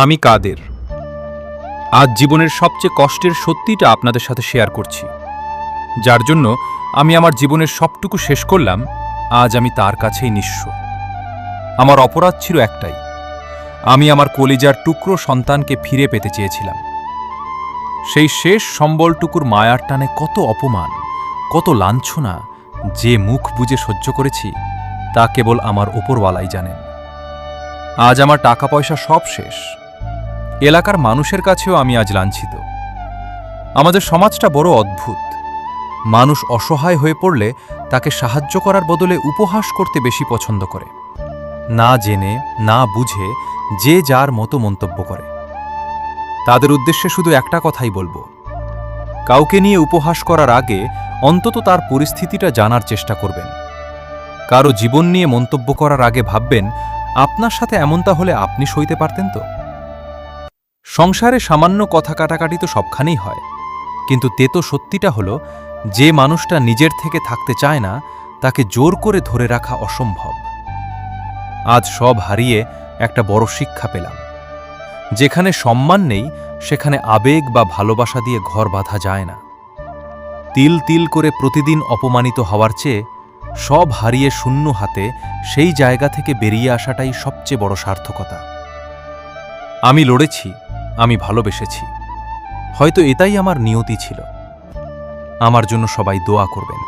আমি কাদের। আজ জীবনের সবচেয়ে কষ্টের সত্যিটা আপনাদের সাথে শেয়ার করছি। যার জন্য আমি আমার জীবনের সবটুকু শেষ করলাম, আজ আমি তার কাছেই নিঃস্ব। আমার অপরাধ ছিল একটাই, আমি আমার কলিজার টুকরো সন্তানকে ফিরে পেতে চেয়েছিলাম। সেই শেষ সম্বলটুকুর মায়ার টানে কত অপমান, কত লাঞ্ছনা যে মুখ বুজে সহ্য করেছি, তা কেবল আমার ওপরওয়ালাই জানেন। আজ আমার টাকা পয়সা সব শেষ। এলাকার মানুষের কাছেও আমি আজ লাঞ্ছিত। আমাদের সমাজটা বড় অদ্ভুত। মানুষ অসহায় হয়ে পড়লে তাকে সাহায্য করার বদলে উপহাস করতে বেশি পছন্দ করে। না জেনে না বুঝে যে যার মতো মন্তব্য করে। তাদের উদ্দেশ্যে শুধু একটা কথাই বলবো, কাউকে নিয়ে উপহাস করার আগে অন্তত তার পরিস্থিতিটা জানার চেষ্টা করবেন। কারো জীবন নিয়ে মন্তব্য করার আগে ভাববেন, আপনার সাথে এমনটা হলে আপনি সইতে পারতেন তো? সংসারে সামান্য কথা কাটাকাটি তো সবখানেই হয়, কিন্তু তেতো সত্যিটা হলো, যে মানুষটা নিজের থেকে থাকতে চায় না, তাকে জোর করে ধরে রাখা অসম্ভব। আজ সব হারিয়ে একটা বড় শিক্ষা পেলাম। যেখানে সম্মান নেই, সেখানে আবেগ বা ভালোবাসা দিয়ে ঘর বাঁধা যায় না। তিল তিল করে প্রতিদিন অপমানিত হওয়ার চেয়ে সব হারিয়ে শূন্য হাতে সেই জায়গা থেকে বেরিয়ে আসাটাই সবচেয়ে বড় সার্থকতা। আমি লড়েছি, আমি ভালোবেসেছি। হয়তো এটাই আমার নিয়তি ছিল। আমার জন্য সবাই দোয়া করবেন।